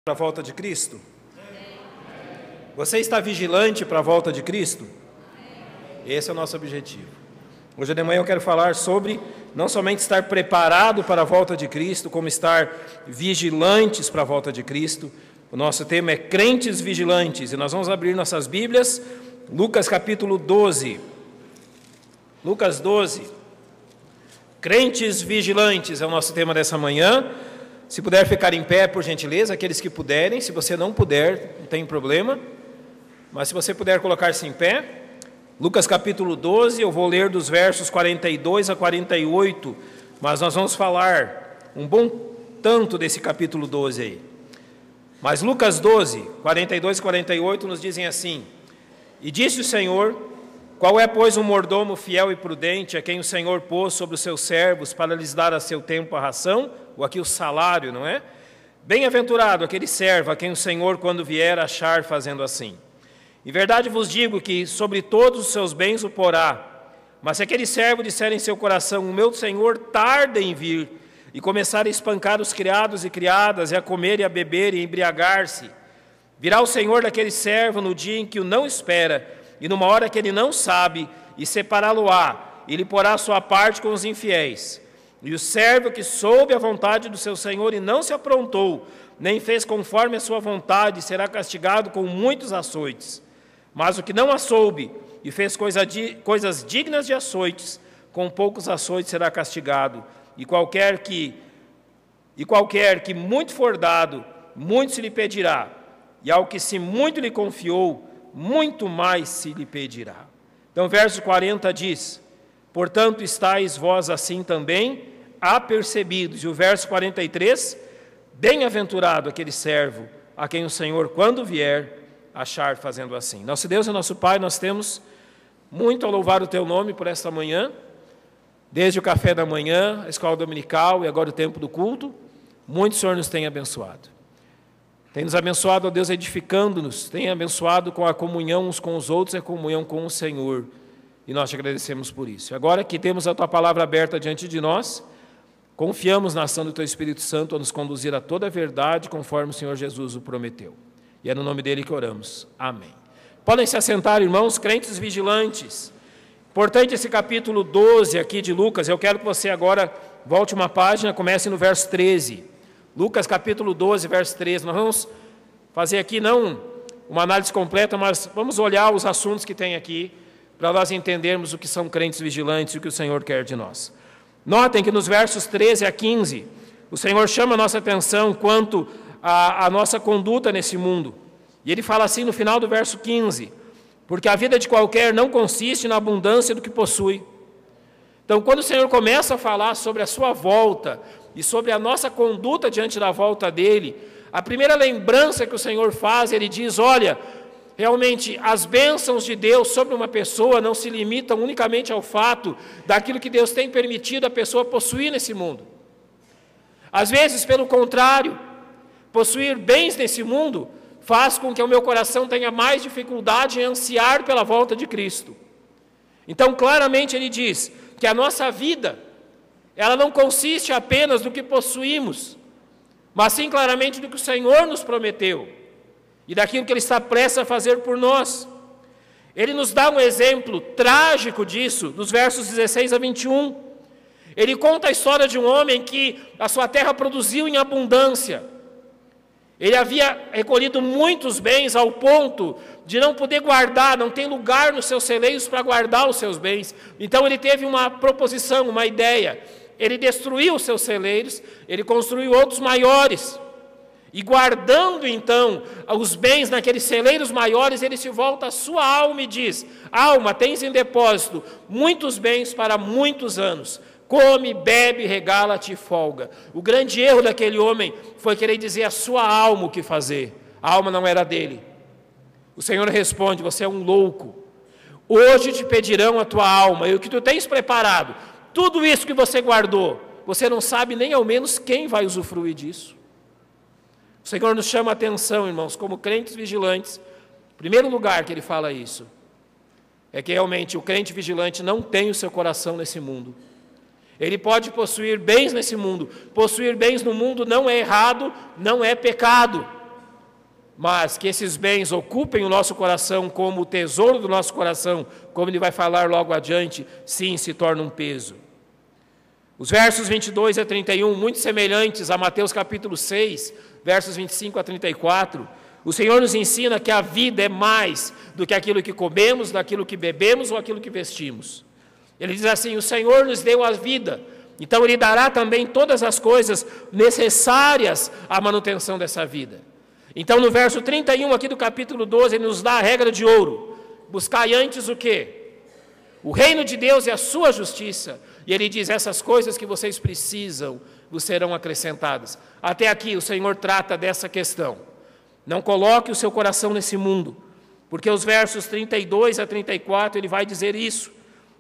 Para a volta de Cristo? Você está vigilante para a volta de Cristo? Esse é o nosso objetivo. Hoje de manhã eu quero falar sobre não somente estar preparado para a volta de Cristo, como estar vigilantes para a volta de Cristo. O nosso tema é crentes vigilantes, e nós vamos abrir nossas Bíblias, Lucas capítulo 12. Lucas 12. Crentes vigilantes é o nosso tema dessa manhã. Se puder ficar em pé, por gentileza, aqueles que puderem. Se você não puder, não tem problema. Mas se você puder colocar-se em pé. Lucas capítulo 12, eu vou ler dos versos 42 a 48. Mas nós vamos falar um bom tanto desse capítulo 12 aí. Mas Lucas 12, 42 e 48 nos dizem assim: E disse o Senhor: Qual é, pois, um mordomo fiel e prudente, a quem o Senhor pôs sobre os seus servos para lhes dar a seu tempo a ração, ou aqui o salário, não é? Bem-aventurado aquele servo a quem o Senhor, quando vier, achar fazendo assim. Em verdade vos digo que sobre todos os seus bens o porá. Mas se aquele servo disser em seu coração: O meu Senhor tarda em vir, e começar a espancar os criados e criadas, e a comer e a beber e a embriagar-se, virá o Senhor daquele servo no dia em que o não espera, e numa hora que ele não sabe, e separá-lo-á, e lhe porá a sua parte com os infiéis. E o servo que soube a vontade do seu Senhor e não se aprontou, nem fez conforme a sua vontade, será castigado com muitos açoites. Mas o que não a soube e fez coisas dignas de açoites, com poucos açoites será castigado. E qualquer que muito for dado, muito se lhe pedirá. E ao que se muito lhe confiou, muito mais se lhe pedirá. Então, verso 40 diz: Portanto, estáis vós assim também apercebidos. E o verso 43: Bem-aventurado aquele servo a quem o Senhor, quando vier, achar fazendo assim. Nosso Deus e nosso Pai, nós temos muito a louvar o Teu nome por esta manhã, desde o café da manhã, a escola dominical e agora o tempo do culto. Muito o Senhor nos tem abençoado. Tem nos abençoado, ó Deus, edificando-nos, tem abençoado com a comunhão uns com os outros e a comunhão com o Senhor. E nós te agradecemos por isso. Agora que temos a Tua palavra aberta diante de nós, confiamos na ação do Teu Espírito Santo a nos conduzir a toda a verdade, conforme o Senhor Jesus o prometeu. E é no nome dele que oramos. Amém. Podem se assentar, irmãos, crentes vigilantes. Importante esse capítulo 12 aqui de Lucas. Eu quero que você agora volte uma página, comece no verso 13. Lucas capítulo 12, verso 13. Nós vamos fazer aqui não uma análise completa, mas vamos olhar os assuntos que tem aqui, para nós entendermos o que são crentes vigilantes e o que o Senhor quer de nós. Notem que nos versos 13 a 15, o Senhor chama a nossa atenção quanto à nossa conduta nesse mundo. E Ele fala assim no final do verso 15: Porque a vida de qualquer não consiste na abundância do que possui. Então, quando o Senhor começa a falar sobre a sua volta e sobre a nossa conduta diante da volta dEle, a primeira lembrança que o Senhor faz, Ele diz: olha, realmente, as bênçãos de Deus sobre uma pessoa não se limitam unicamente ao fato daquilo que Deus tem permitido a pessoa possuir nesse mundo. Às vezes, pelo contrário, possuir bens nesse mundo faz com que o meu coração tenha mais dificuldade em ansiar pela volta de Cristo. Então, claramente, ele diz que a nossa vida, ela não consiste apenas do que possuímos, mas sim claramente do que o Senhor nos prometeu e daquilo que Ele está prestes a fazer por nós. Ele nos dá um exemplo trágico disso, dos versos 16 a 21. Ele conta a história de um homem que a sua terra produziu em abundância. Ele havia recolhido muitos bens ao ponto de não poder guardar, não ter lugar nos seus celeiros para guardar os seus bens. Então ele teve uma proposição, uma ideia. Ele destruiu os seus celeiros, ele construiu outros maiores. E guardando então os bens naqueles celeiros maiores, ele se volta à sua alma e diz: Alma, tens em depósito muitos bens para muitos anos. Come, bebe, regala-te e folga. O grande erro daquele homem foi querer dizer à sua alma o que fazer. A alma não era dele. O Senhor responde: você é um louco. Hoje te pedirão a tua alma, e o que tu tens preparado, tudo isso que você guardou, você não sabe nem ao menos quem vai usufruir disso. O Senhor nos chama a atenção, irmãos, como crentes vigilantes. Em primeiro lugar que Ele fala isso, é que realmente o crente vigilante não tem o seu coração nesse mundo. Ele pode possuir bens nesse mundo. Possuir bens no mundo não é errado, não é pecado. mas que esses bens ocupem o nosso coração como o tesouro do nosso coração, como ele vai falar logo adiante, sim, se torna um peso. Os versos 22 a 31, muito semelhantes a Mateus capítulo 6, versos 25 a 34, o Senhor nos ensina que a vida é mais do que aquilo que comemos, daquilo que bebemos ou aquilo que vestimos. Ele diz assim, o Senhor nos deu a vida, então Ele dará também todas as coisas necessárias à manutenção dessa vida. Então no verso 31 aqui do capítulo 12, Ele nos dá a regra de ouro. Buscai antes o quê? O reino de Deus e a sua justiça. E Ele diz, essas coisas que vocês precisam vos serão acrescentadas. Até aqui o Senhor trata dessa questão. Não coloque o seu coração nesse mundo, porque os versos 32 a 34 Ele vai dizer isso.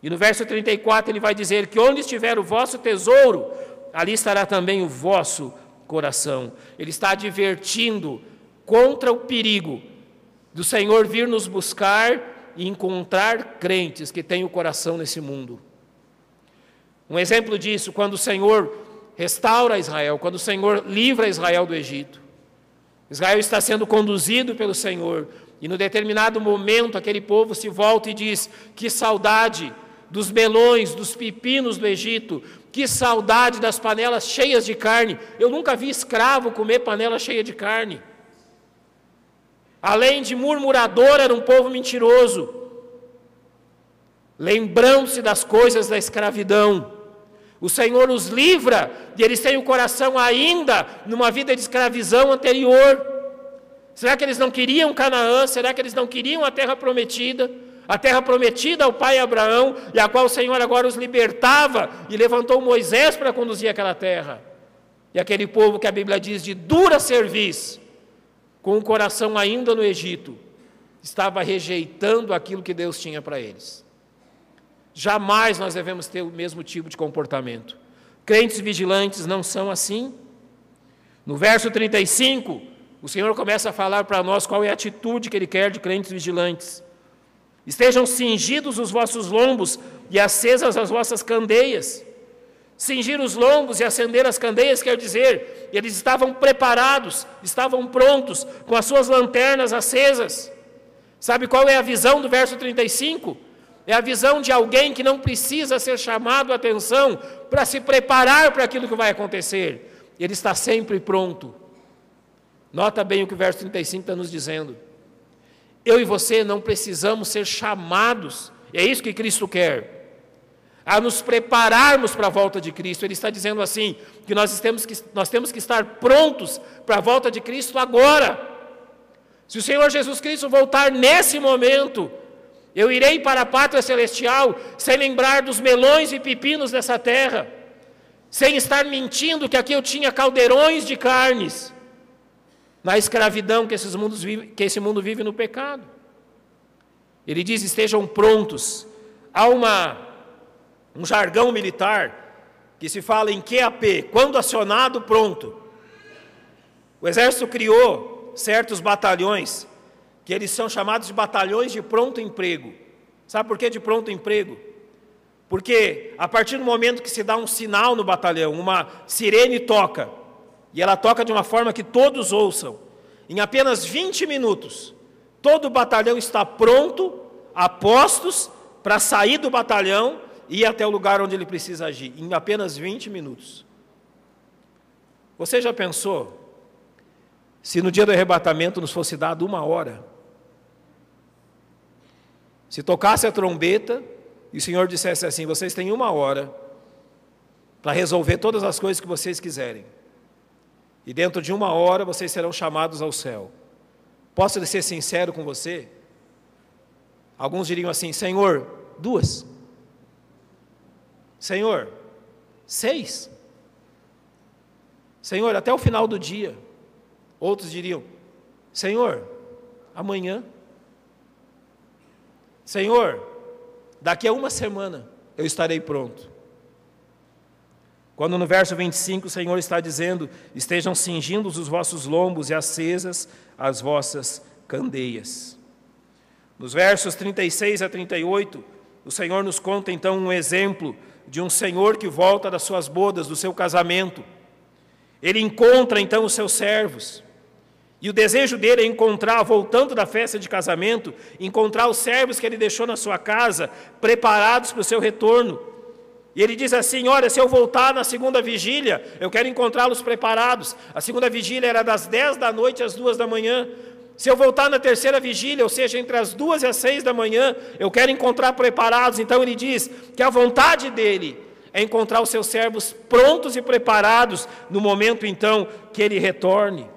E no verso 34 Ele vai dizer que onde estiver o vosso tesouro, ali estará também o vosso coração. Ele está advertindo contra o perigo do Senhor vir nos buscar e encontrar crentes que têm o coração nesse mundo. Um exemplo disso, quando o Senhor restaura Israel, quando o Senhor livra Israel do Egito. Israel está sendo conduzido pelo Senhor, e no determinado momento aquele povo se volta e diz, que saudade dos melões, dos pepinos do Egito, que saudade das panelas cheias de carne. Eu nunca vi escravo comer panela cheia de carne. Além de murmurador, era um povo mentiroso, lembrando-se das coisas da escravidão. O Senhor os livra e eles têm o coração ainda numa vida de escravidão anterior. Será que eles não queriam Canaã? Será que eles não queriam a terra prometida? A terra prometida ao pai Abraão, e a qual o Senhor agora os libertava e levantou Moisés para conduzir aquela terra. E aquele povo que a Bíblia diz de dura cerviz, com o coração ainda no Egito, estava rejeitando aquilo que Deus tinha para eles. Jamais nós devemos ter o mesmo tipo de comportamento. Crentes vigilantes não são assim. No verso 35, o Senhor começa a falar para nós qual é a atitude que Ele quer de crentes vigilantes. Estejam cingidos os vossos lombos e acesas as vossas candeias. Cingir os lombos e acender as candeias quer dizer, eles estavam preparados, estavam prontos, com as suas lanternas acesas. Sabe qual é a visão do verso 35? É a visão de alguém que não precisa ser chamado a atenção para se preparar para aquilo que vai acontecer. Ele está sempre pronto. Nota bem o que o verso 35 está nos dizendo. Eu e você não precisamos ser chamados, é isso que Cristo quer, a nos prepararmos para a volta de Cristo. Ele está dizendo assim, que nós temos que estar prontos para a volta de Cristo agora. Se o Senhor Jesus Cristo voltar nesse momento, eu irei para a pátria celestial sem lembrar dos melões e pepinos dessa terra, sem estar mentindo que aqui eu tinha caldeirões de carnes, na escravidão que esse mundo vive no pecado. Ele diz, estejam prontos. Há um jargão militar que se fala em QAP, quando acionado, pronto. O exército criou certos batalhões, que eles são chamados de batalhões de pronto emprego. Sabe por que de pronto emprego? Porque a partir do momento que se dá um sinal no batalhão, uma sirene toca, e ela toca de uma forma que todos ouçam, em apenas 20 minutos, todo o batalhão está pronto, a postos, para sair do batalhão e ir até o lugar onde ele precisa agir, em apenas 20 minutos. Você já pensou, se no dia do arrebatamento nos fosse dado 1 hora, se tocasse a trombeta e o Senhor dissesse assim, vocês têm 1 hora para resolver todas as coisas que vocês quiserem, e dentro de 1 hora vocês serão chamados ao céu. Posso ser sincero com você? Alguns diriam assim, Senhor, 2. Senhor, 6. Senhor, até o final do dia. Outros diriam, Senhor, amanhã. Senhor, daqui a 1 semana eu estarei pronto. Quando no verso 25 o Senhor está dizendo, estejam cingidos os vossos lombos e acesas as vossas candeias. Nos versos 36 a 38, o Senhor nos conta então um exemplo de um senhor que volta das suas bodas, do seu casamento. Ele encontra então os seus servos, E o desejo dele é encontrar, voltando da festa de casamento, encontrar os servos que ele deixou na sua casa, preparados para o seu retorno. E ele diz assim: olha, se eu voltar na segunda vigília, eu quero encontrá-los preparados. A segunda vigília era das 10 da noite às 2 da manhã. Se eu voltar na terceira vigília, ou seja, entre as 2 e as 6 da manhã, eu quero encontrar preparados. Então ele diz que a vontade dele é encontrar os seus servos prontos e preparados no momento então que ele retorne.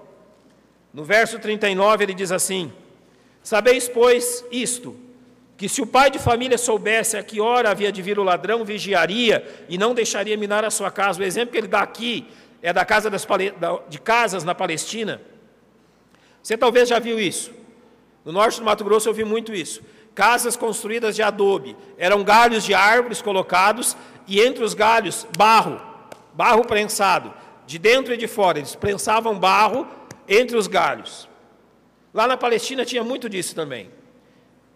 No verso 39 ele diz assim: sabeis, pois, isto, que se o pai de família soubesse a que hora havia de vir o ladrão, vigiaria e não deixaria minar a sua casa. O exemplo que ele dá aqui é da casa de casas na Palestina. Você talvez já viu isso. No norte do Mato Grosso eu vi muito isso. Casas construídas de adobe. Eram galhos de árvores colocados e entre os galhos barro prensado, de dentro e de fora. Eles prensavam barro entre os galhos. Lá na Palestina tinha muito disso também.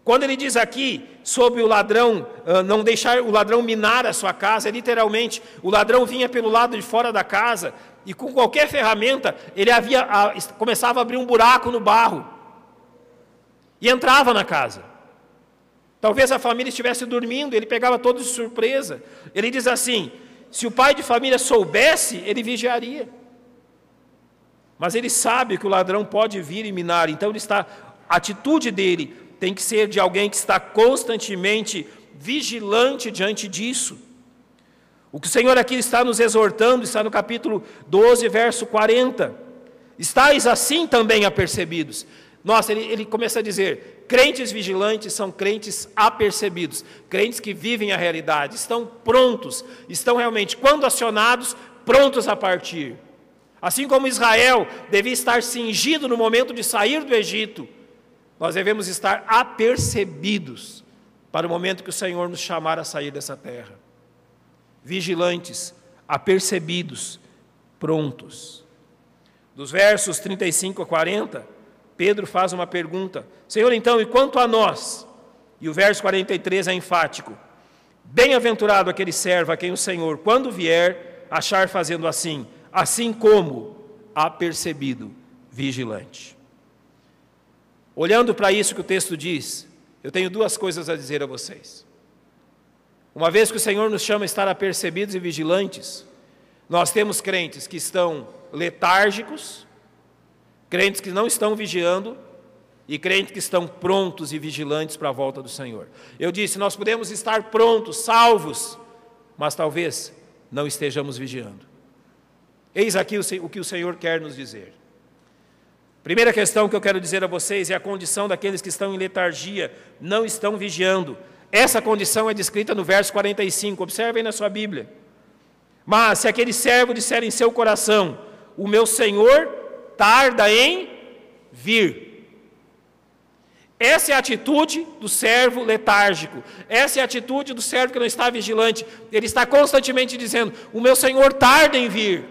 Quando ele diz aqui sobre o ladrão, não deixar o ladrão minar a sua casa, literalmente, o ladrão vinha pelo lado de fora da casa e com qualquer ferramenta, ele começava a abrir um buraco no barro e entrava na casa. Talvez a família estivesse dormindo, ele pegava todos de surpresa. Ele diz assim: se o pai de família soubesse, ele vigiaria. Mas ele sabe que o ladrão pode vir e minar, então a atitude dele tem que ser de alguém que está constantemente vigilante diante disso. O que o Senhor aqui está nos exortando, está no capítulo 12, verso 40. Estais assim também apercebidos. Nossa, ele começa a dizer: crentes vigilantes são crentes apercebidos, crentes que vivem a realidade, estão prontos, estão realmente, quando acionados, prontos a partir. Assim como Israel devia estar cingido no momento de sair do Egito, nós devemos estar apercebidos para o momento que o Senhor nos chamar a sair dessa terra. Vigilantes, apercebidos, prontos. Dos versos 35 a 40, Pedro faz uma pergunta: Senhor, então, e quanto a nós? E o verso 43 é enfático: bem-aventurado aquele servo a quem o Senhor, quando vier, achar fazendo assim, assim como apercebido, vigilante. Olhando para isso que o texto diz, eu tenho duas coisas a dizer a vocês. Uma vez que o Senhor nos chama a estar apercebidos e vigilantes, nós temos crentes que estão letárgicos, crentes que não estão vigiando e crentes que estão prontos e vigilantes para a volta do Senhor. Eu disse, nós podemos estar prontos, salvos, mas talvez não estejamos vigiando. Eis aqui o que o Senhor quer nos dizer. Primeira questão que eu quero dizer a vocês é a condição daqueles que estão em letargia, não estão vigiando. Essa condição é descrita no verso 45, observem na sua Bíblia. Mas se aquele servo disser em seu coração, o meu Senhor tarda em vir. Essa é a atitude do servo letárgico, essa é a atitude do servo que não está vigilante. Ele está constantemente dizendo, o meu Senhor tarda em vir.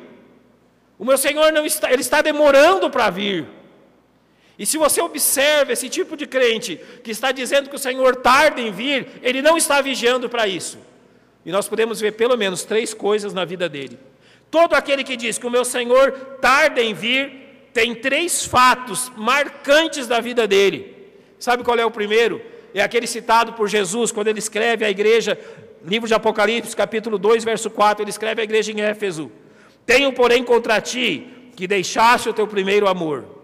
O meu Senhor não está, ele está demorando para vir. E se você observa esse tipo de crente que está dizendo que o Senhor tarda em vir, ele não está vigiando para isso. E nós podemos ver pelo menos 3 coisas na vida dele. Todo aquele que diz que o meu Senhor tarda em vir, tem 3 fatos marcantes da vida dele. Sabe qual é o primeiro? É aquele citado por Jesus, quando ele escreve à igreja, livro de Apocalipse, capítulo 2, verso 4, ele escreve à igreja em Éfeso: tenho, porém, contra ti, que deixaste o teu primeiro amor.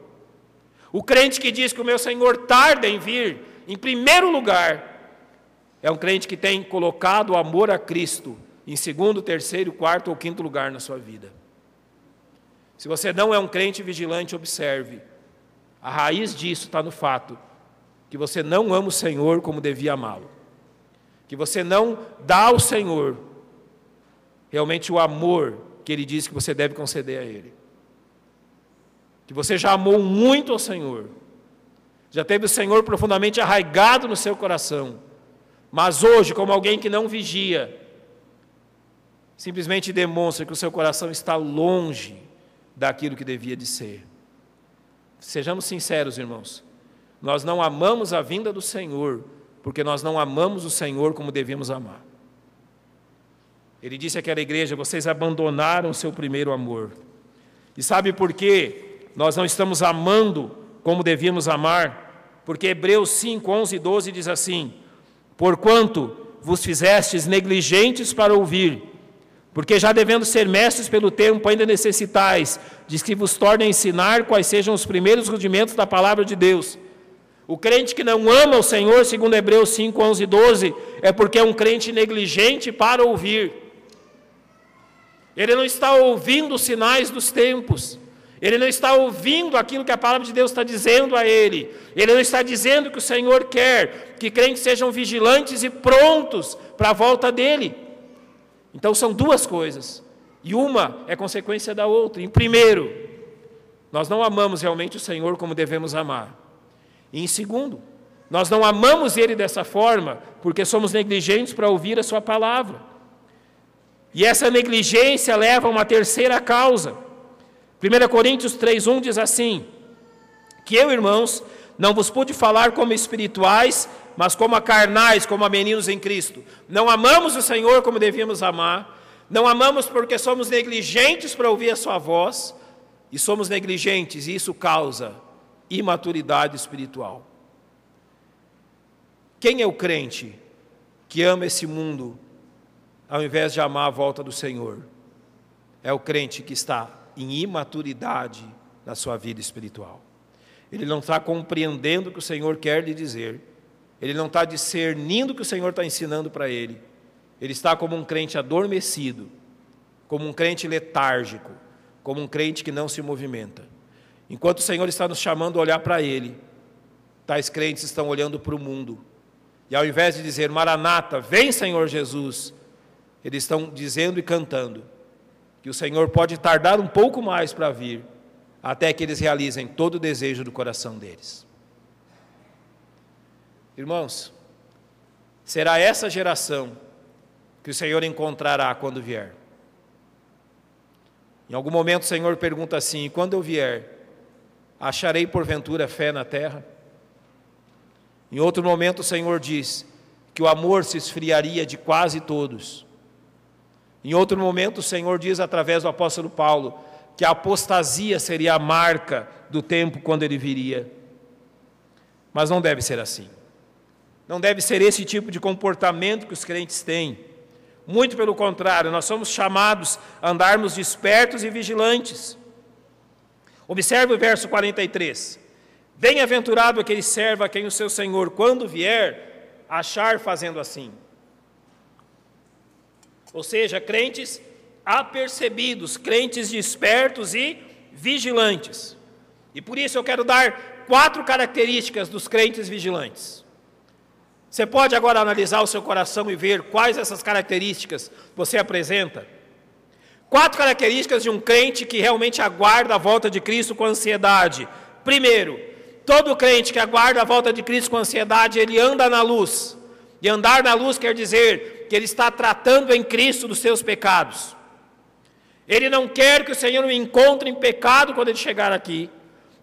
O crente que diz que o meu Senhor tarda em vir, em primeiro lugar, é um crente que tem colocado o amor a Cristo em segundo, terceiro, quarto ou quinto lugar na sua vida. Se você não é um crente vigilante, observe. A raiz disso está no fato que você não ama o Senhor como devia amá-lo. Que você não dá ao Senhor realmente o amor que Ele diz que você deve conceder a Ele. Que você já amou muito ao Senhor. Já teve o Senhor profundamente arraigado no seu coração. Mas hoje, como alguém que não vigia, simplesmente demonstra que o seu coração está longe daquilo que devia de ser. Sejamos sinceros, irmãos. Nós não amamos a vinda do Senhor, porque nós não amamos o Senhor como devemos amar. Ele disse àquela igreja, vocês abandonaram o seu primeiro amor. E sabe por quê? nós não estamos amando como devíamos amar, porque Hebreus 5, 11 e 12 diz assim: porquanto vos fizestes negligentes para ouvir, porque já devendo ser mestres pelo tempo, ainda necessitais de que vos torne a ensinar quais sejam os primeiros rudimentos da palavra de Deus. O crente que não ama o Senhor, segundo Hebreus 5, 11 e 12, é porque é um crente negligente para ouvir. Ele não está ouvindo os sinais dos tempos. Ele não está ouvindo aquilo que a palavra de Deus está dizendo a ele. Ele não está dizendo que o Senhor quer que crentes sejam vigilantes e prontos para a volta dele. Então são duas coisas. E uma é consequência da outra. Em primeiro, nós não amamos realmente o Senhor como devemos amar. E em segundo, nós não amamos Ele dessa forma porque somos negligentes para ouvir a Sua palavra. E essa negligência leva a uma terceira causa. 1 Coríntios 3:1 diz assim: que eu, irmãos, não vos pude falar como espirituais, mas como a carnais, como a meninos em Cristo. Não amamos o Senhor como devíamos amar, não amamos porque somos negligentes para ouvir a Sua voz, e somos negligentes, e isso causa imaturidade espiritual. Quem é o crente que ama esse mundo ao invés de amar a volta do Senhor? É o crente que está em imaturidade na sua vida espiritual. Ele não está compreendendo o que o Senhor quer lhe dizer, ele não está discernindo o que o Senhor está ensinando para ele. Ele está como um crente adormecido, como um crente letárgico, como um crente que não se movimenta. Enquanto o Senhor está nos chamando a olhar para Ele, tais crentes estão olhando para o mundo. E ao invés de dizer, Maranata, vem Senhor Jesus, eles estão dizendo e cantando que o Senhor pode tardar um pouco mais para vir, até que eles realizem todo o desejo do coração deles. Irmãos, será essa geração que o Senhor encontrará quando vier. Em algum momento o Senhor pergunta assim: e quando eu vier, acharei porventura fé na terra? Em outro momento o Senhor diz que o amor se esfriaria de quase todos. Em outro momento o Senhor diz através do apóstolo Paulo que a apostasia seria a marca do tempo quando ele viria. Mas não deve ser assim. Não deve ser esse tipo de comportamento que os crentes têm. Muito pelo contrário, nós somos chamados a andarmos despertos e vigilantes. Observe o verso 43. Bem-aventurado aquele servo a quem o seu Senhor, quando vier, achar fazendo assim. Ou seja, crentes apercebidos, crentes despertos e vigilantes. E por isso eu quero dar 4 características dos crentes vigilantes. Você pode agora analisar o seu coração e ver quais essas características você apresenta. 4 características de um crente que realmente aguarda a volta de Cristo com ansiedade. Primeiro, todo crente que aguarda a volta de Cristo com ansiedade, ele anda na luz. E andar na luz quer dizer que ele está tratando em Cristo dos seus pecados. Ele não quer que o Senhor o encontre em pecado quando ele chegar aqui.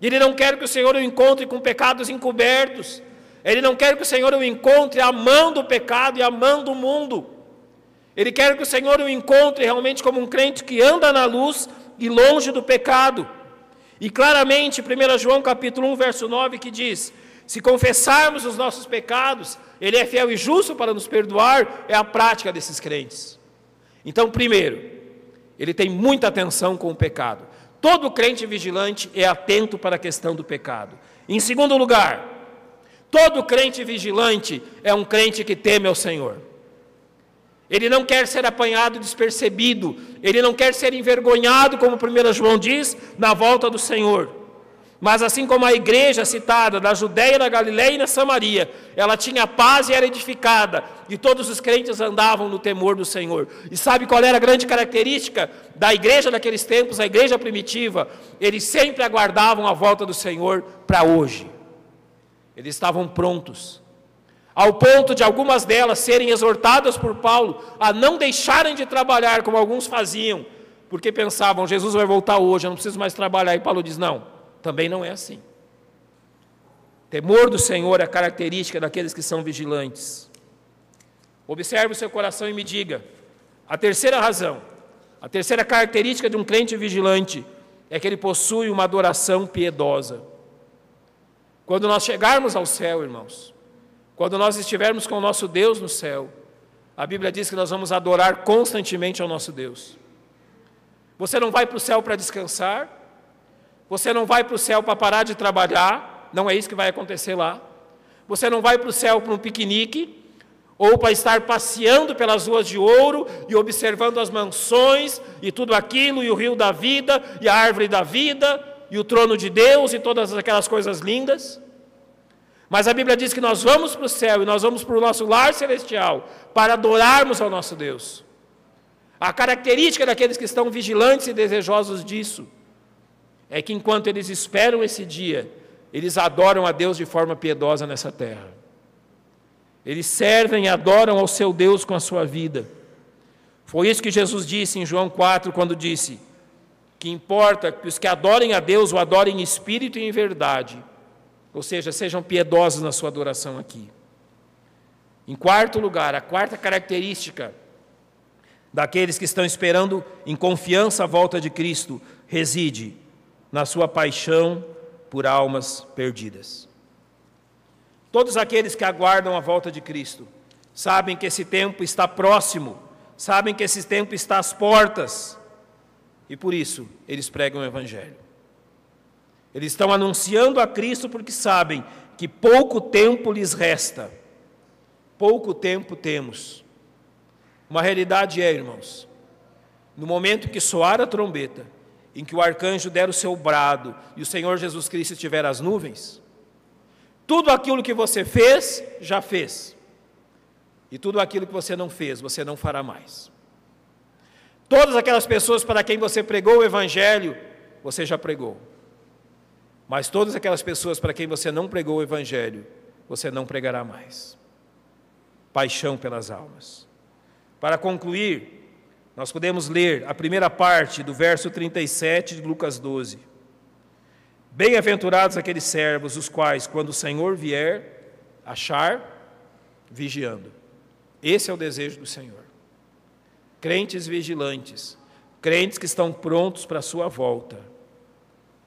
Ele não quer que o Senhor o encontre com pecados encobertos. Ele não quer que o Senhor o encontre amando o pecado e amando o mundo. Ele quer que o Senhor o encontre realmente como um crente que anda na luz e longe do pecado. E claramente, 1 João capítulo 1, verso 9, que diz: se confessarmos os nossos pecados, Ele é fiel e justo para nos perdoar, é a prática desses crentes. Então, primeiro, ele tem muita atenção com o pecado. Todo crente vigilante é atento para a questão do pecado. Em segundo lugar, todo crente vigilante é um crente que teme ao Senhor. Ele não quer ser apanhado despercebido, ele não quer ser envergonhado, como 1 João diz, na volta do Senhor. Mas assim como a igreja citada da Judeia, da Galileia e na Samaria, ela tinha paz e era edificada, e todos os crentes andavam no temor do Senhor. E sabe qual era a grande característica da igreja daqueles tempos, a igreja primitiva? Eles sempre aguardavam a volta do Senhor para hoje. Eles estavam prontos, ao ponto de algumas delas serem exortadas por Paulo a não deixarem de trabalhar como alguns faziam, porque pensavam, Jesus vai voltar hoje, eu não preciso mais trabalhar. E Paulo diz, não, também não é assim. Temor do Senhor é a característica daqueles que são vigilantes. Observe o seu coração e me diga, a terceira razão, a terceira característica de um crente vigilante é que ele possui uma adoração piedosa. Quando nós chegarmos ao céu, irmãos, quando nós estivermos com o nosso Deus no céu, a Bíblia diz que nós vamos adorar constantemente ao nosso Deus. Você não vai para o céu para descansar, você não vai para o céu para parar de trabalhar, não é isso que vai acontecer lá. Você não vai para o céu para um piquenique, ou para estar passeando pelas ruas de ouro e observando as mansões e tudo aquilo, e o rio da vida, e a árvore da vida, e o trono de Deus e todas aquelas coisas lindas. Mas a Bíblia diz que nós vamos para o céu e nós vamos para o nosso lar celestial para adorarmos ao nosso Deus. A característica daqueles que estão vigilantes e desejosos disso é que enquanto eles esperam esse dia, eles adoram a Deus de forma piedosa nessa terra. Eles servem e adoram ao seu Deus com a sua vida. Foi isso que Jesus disse em João 4, quando disse que importa que os que adorem a Deus o adorem em espírito e em verdade. Ou seja, sejam piedosos na sua adoração aqui. Em quarto lugar, a quarta característica daqueles que estão esperando em confiança a volta de Cristo reside na sua paixão por almas perdidas. Todos aqueles que aguardam a volta de Cristo sabem que esse tempo está próximo, sabem que esse tempo está às portas, e por isso eles pregam o Evangelho. Eles estão anunciando a Cristo porque sabem que pouco tempo lhes resta, pouco tempo temos. Uma realidade é, irmãos, no momento que soar a trombeta, em que o arcanjo der o seu brado e o Senhor Jesus Cristo estiver às nuvens, tudo aquilo que você fez, já fez. E tudo aquilo que você não fez, você não fará mais. Todas aquelas pessoas para quem você pregou o Evangelho, você já pregou. Mas todas aquelas pessoas para quem você não pregou o Evangelho, você não pregará mais. Paixão pelas almas. Para concluir, nós podemos ler a primeira parte do verso 37 de Lucas 12. Bem-aventurados aqueles servos, os quais, quando o Senhor vier, achar, vigiando. Esse é o desejo do Senhor. Crentes vigilantes, crentes que estão prontos para a sua volta,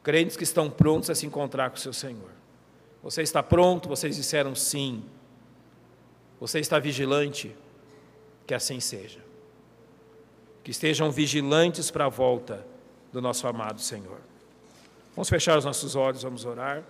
crentes que estão prontos a se encontrar com o seu Senhor. Você está pronto? Vocês disseram sim. Você está vigilante? Que assim seja. Que estejam vigilantes para a volta do nosso amado Senhor. Vamos fechar os nossos olhos, vamos orar.